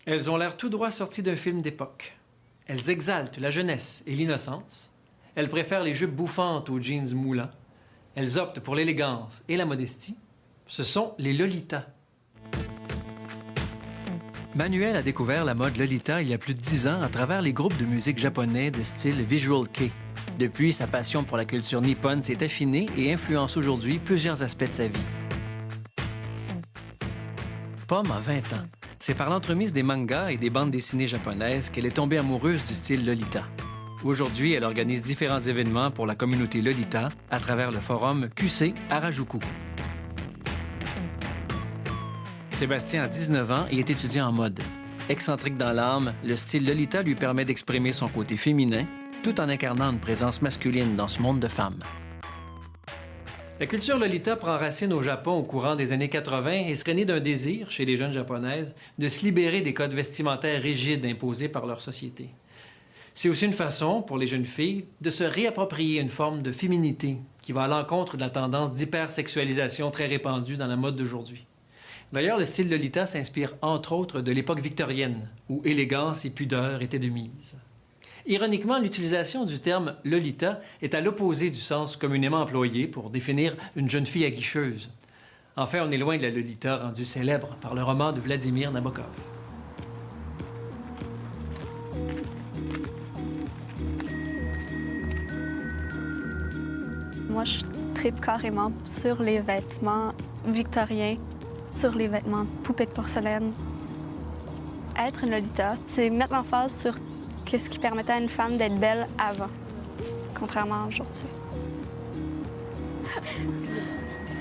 Elles ont l'air tout droit sorties d'un film d'époque. Elles exaltent la jeunesse et l'innocence. Elles préfèrent les jupes bouffantes aux jeans moulants. Elles optent pour l'élégance et la modestie. Ce sont les Lolitas. Manuel a découvert la mode Lolita il y a plus de 10 ans à travers les groupes de musique japonais de style Visual Kei. Depuis, sa passion pour la culture nippone s'est affinée et influence aujourd'hui plusieurs aspects de sa vie. Pomme a 20 ans. C'est par l'entremise des mangas et des bandes dessinées japonaises qu'elle est tombée amoureuse du style Lolita. Aujourd'hui, elle organise différents événements pour la communauté Lolita à travers le forum QC Harajuku. Sébastien a 19 ans et est étudiant en mode. Excentrique dans l'âme, le style Lolita lui permet d'exprimer son côté féminin tout en incarnant une présence masculine dans ce monde de femmes. La culture Lolita prend racine au Japon au courant des années 80 et serait née d'un désir, chez les jeunes japonaises, de se libérer des codes vestimentaires rigides imposés par leur société. C'est aussi une façon, pour les jeunes filles, de se réapproprier une forme de féminité qui va à l'encontre de la tendance d'hypersexualisation très répandue dans la mode d'aujourd'hui. D'ailleurs, le style Lolita s'inspire entre autres de l'époque victorienne, où élégance et pudeur étaient de mise. Ironiquement, l'utilisation du terme Lolita est à l'opposé du sens communément employé pour définir une jeune fille aguicheuse. Enfin, on est loin de la Lolita rendue célèbre par le roman de Vladimir Nabokov. Moi, je tripe carrément sur les vêtements victoriens, sur les vêtements de poupées de porcelaine. Être une Lolita, c'est mettre l'emphase sur ce qui permettait à une femme d'être belle avant, contrairement à aujourd'hui.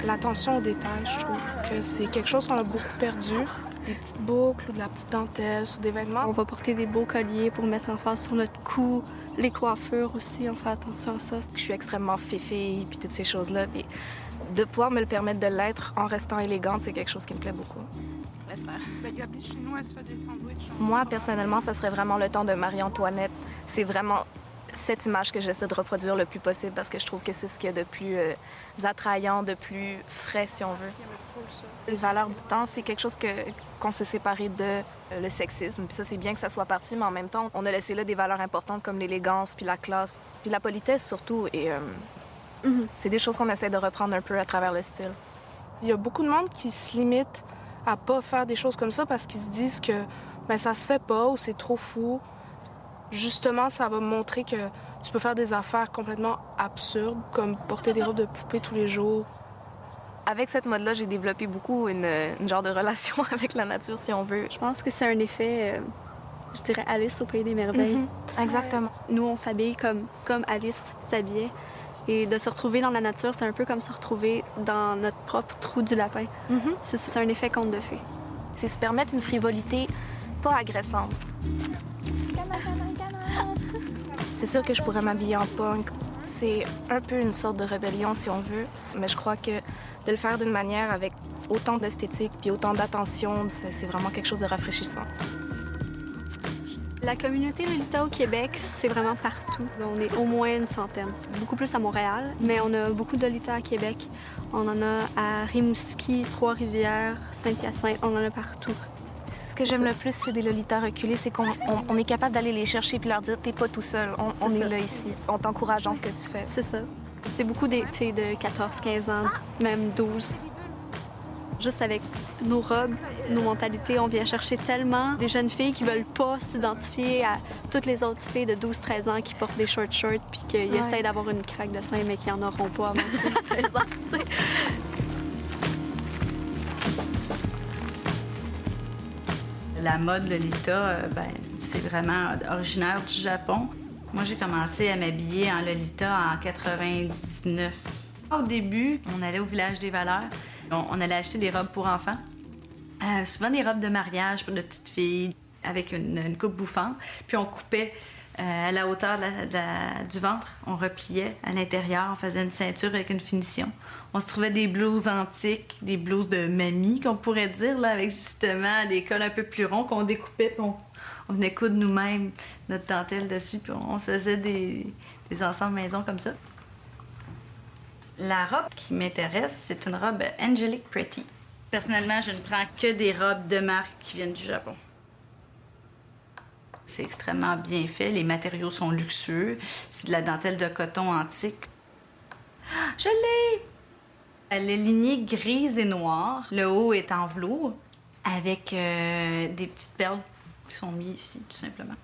L'attention aux détails, je trouve que c'est quelque chose qu'on a beaucoup perdu. Des petites boucles ou de la petite dentelle sur des vêtements. On va porter des beaux colliers pour mettre l'emphase sur notre cou. Les coiffures aussi, on fait attention à ça. Je suis extrêmement féfille, puis toutes ces choses-là. Puis de pouvoir me le permettre de l'être en restant élégante, c'est quelque chose qui me plaît beaucoup. Moi, personnellement, ça serait vraiment le temps de Marie-Antoinette. C'est vraiment cette image que j'essaie de reproduire le plus possible parce que je trouve que c'est ce qu'il y a de plus attrayant, de plus frais, si on veut. Les valeurs du temps, c'est quelque chose qu'on s'est séparé de le sexisme. Puis ça, c'est bien que ça soit parti, mais en même temps, on a laissé là des valeurs importantes comme l'élégance, puis la classe, puis la politesse surtout. Et c'est des choses qu'on essaie de reprendre un peu à travers le style. Il y a beaucoup de monde qui se limite à pas faire des choses comme ça parce qu'ils se disent que ben, ça se fait pas ou c'est trop fou. Justement, ça va montrer que tu peux faire des affaires complètement absurdes, comme porter des robes de poupée tous les jours. Avec cette mode-là, j'ai développé beaucoup une genre de relation avec la nature, si on veut. Je pense que c'est un effet, je dirais, Alice au Pays des Merveilles. Exactement. Nous, on s'habille comme Alice s'habillait. Et de se retrouver dans la nature, c'est un peu comme se retrouver dans notre propre trou du lapin. C'est un effet conte de fées. C'est se permettre une frivolité pas agressante. C'est sûr que je pourrais m'habiller en punk. C'est un peu une sorte de rébellion, si on veut. Mais je crois que de le faire d'une manière avec autant d'esthétique puis autant d'attention, c'est vraiment quelque chose de rafraîchissant. La communauté Lolita au Québec, c'est vraiment partout. On est au moins une centaine. Beaucoup plus à Montréal, mais on a beaucoup de Lolita à Québec. On en a à Rimouski, Trois-Rivières, Saint-Hyacinthe, on en a partout. Ce que j'aime le plus, c'est des Lolitas reculés, c'est qu'on est capable d'aller les chercher puis leur dire « t'es pas tout seul, on est là ici, on t'encourage dans ce que tu fais ». C'est ça. C'est beaucoup des de 14, 15 ans, même 12. Juste avec nos robes, nos mentalités, on vient chercher tellement des jeunes filles qui veulent pas s'identifier à toutes les autres filles de 12-13 ans qui portent des shorts puis qui essayent d'avoir une craque de sein, mais qui en auront pas avant 13 ans, tu sais. La mode Lolita, c'est vraiment originaire du Japon. Moi, j'ai commencé à m'habiller en Lolita en 99. Au début, on allait au Village des Valeurs. On allait acheter des robes pour enfants. Souvent des robes de mariage pour de petites filles avec une coupe bouffante. Puis on coupait à la hauteur du ventre. On repliait à l'intérieur. On faisait une ceinture avec une finition. On se trouvait des blouses antiques, des blouses de mamie, qu'on pourrait dire, là, avec justement des cols un peu plus ronds qu'on découpait. Puis on venait coudre nous-mêmes notre dentelle dessus. Puis on se faisait des ensembles maison comme ça. La robe qui m'intéresse, c'est une robe Angelic Pretty. Personnellement, je ne prends que des robes de marque qui viennent du Japon. C'est extrêmement bien fait. Les matériaux sont luxueux. C'est de la dentelle de coton antique. Je l'ai! Elle est lignée grise et noire. Le haut est en velours avec des petites perles qui sont mises ici, tout simplement.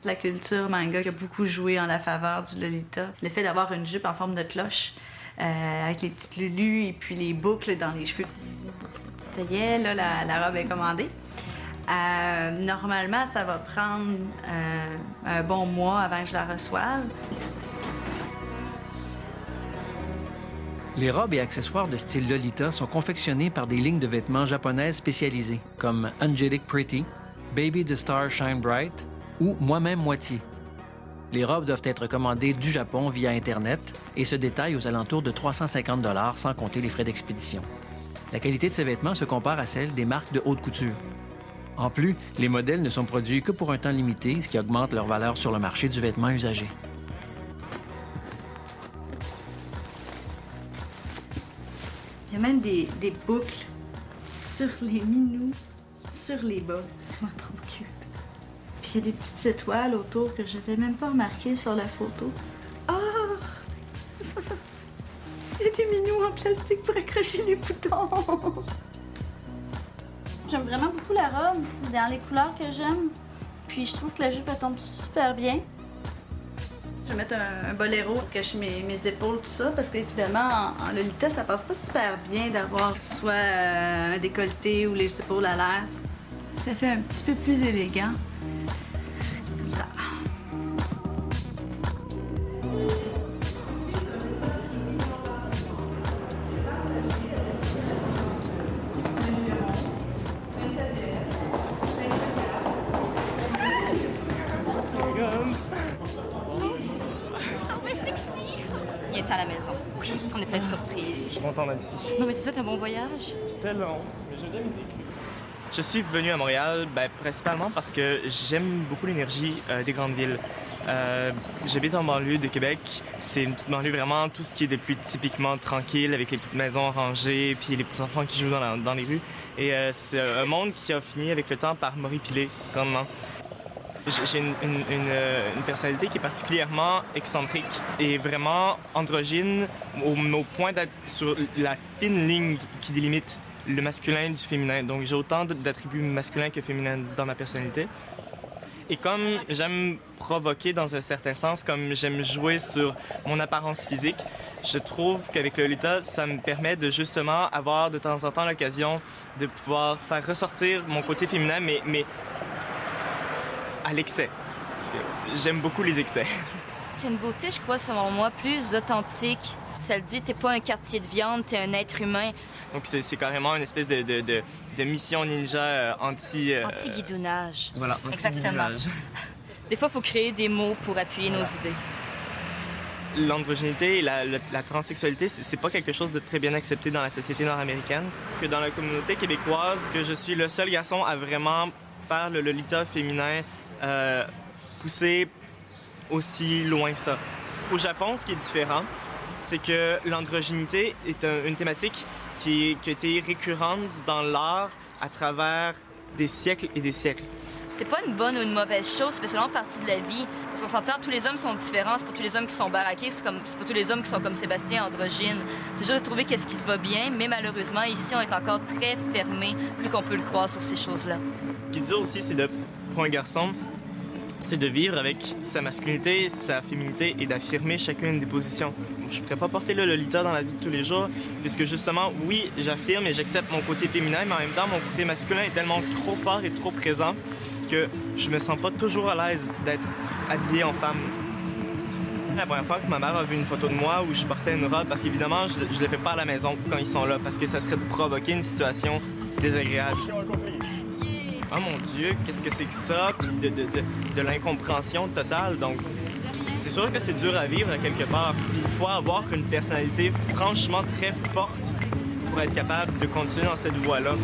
La culture manga a beaucoup joué en la faveur du Lolita. Le fait d'avoir une jupe en forme de cloche avec les petites lulus et puis les boucles dans les cheveux. Ça y est, là, la robe est commandée. Normalement, ça va prendre un bon mois avant que je la reçoive. Les robes et accessoires de style Lolita sont confectionnés par des lignes de vêtements japonaises spécialisées, comme Angelic Pretty, Baby the Star Shine Bright ou Moi-même Moitié. Les robes doivent être commandées du Japon via Internet et se détaillent aux alentours de 350 $ sans compter les frais d'expédition. La qualité de ces vêtements se compare à celle des marques de haute couture. En plus, les modèles ne sont produits que pour un temps limité, ce qui augmente leur valeur sur le marché du vêtement usagé. Il y a même des boucles sur les minous, sur les bas. Vraiment trop cute. Puis il y a des petites étoiles autour que je n'avais même pas remarquées sur la photo. Oh! Il y a des minous en plastique pour accrocher les boutons. J'aime vraiment beaucoup la robe. C'est dans les couleurs que j'aime. Puis je trouve que la jupe elle tombe super bien. Je vais mettre un boléro pour cacher mes épaules, tout ça, parce qu'évidemment, en Lolita, ça passe pas super bien d'avoir soit un décolleté ou les épaules à l'air. Ça fait un petit peu plus élégant. Comme ça. Il est à la maison. Oui. On est plein de surprises. Je suis content d'être ici. Non, mais tu souhaites un bon voyage? C'était long, mais j'ai bien aimé. Je suis venu à Montréal principalement parce que j'aime beaucoup l'énergie des grandes villes. J'habite en banlieue de Québec. C'est une petite banlieue vraiment tout ce qui est de plus typiquement tranquille, avec les petites maisons rangées, puis les petits enfants qui jouent dans les rues. Et c'est un monde qui a fini avec le temps par m'horripiler grandement. J'ai une personnalité qui est particulièrement excentrique et vraiment androgyne au point d'être sur la fine ligne qui délimite le masculin du féminin. Donc j'ai autant d'attributs masculins que féminins dans ma personnalité. Et comme j'aime provoquer dans un certain sens, comme j'aime jouer sur mon apparence physique, je trouve qu'avec le Lolita, ça me permet de justement avoir de temps en temps l'occasion de pouvoir faire ressortir mon côté féminin, mais à l'excès. Parce que j'aime beaucoup les excès. C'est une beauté, je crois, selon moi, plus authentique. Ça le dit, t'es pas un quartier de viande, t'es un être humain. Donc c'est carrément une espèce de mission ninja anti-guidounage. Voilà, exactement. Des fois, il faut créer des mots pour appuyer nos idées. L'androgynité et la transsexualité, c'est pas quelque chose de très bien accepté dans la société nord-américaine. Que dans la communauté québécoise, que je suis le seul garçon à vraiment faire le Lolita féminin pousser aussi loin que ça. Au Japon, ce qui est différent, c'est que l'androgynité est une thématique qui a été récurrente dans l'art à travers des siècles et des siècles. C'est pas une bonne ou une mauvaise chose, ça fait seulement partie de la vie. Parce qu'on s'entend, tous les hommes sont différents, c'est pas tous les hommes qui sont baraqués, c'est pas tous les hommes qui sont comme Sébastien, androgyne. C'est juste de trouver qu'est-ce qui te va bien, mais malheureusement, ici, on est encore très fermé, plus qu'on peut le croire sur ces choses-là. Ce qui est dur aussi, c'est pour un garçon, c'est de vivre avec sa masculinité, sa féminité et d'affirmer chacune des positions. Je ne pourrais pas porter le Lolita dans la vie de tous les jours, puisque justement, oui, j'affirme et j'accepte mon côté féminin, mais en même temps, mon côté masculin est tellement trop fort et trop présent que je me sens pas toujours à l'aise d'être habillé en femme. La première fois que ma mère a vu une photo de moi où je portais une robe, parce qu'évidemment, je le fais pas à la maison quand ils sont là, parce que ça serait de provoquer une situation désagréable. Oh mon Dieu, qu'est-ce que c'est que ça? Puis de l'incompréhension totale. Donc, c'est sûr que c'est dur à vivre à quelque part. Puis il faut avoir une personnalité franchement très forte pour être capable de continuer dans cette voie-là.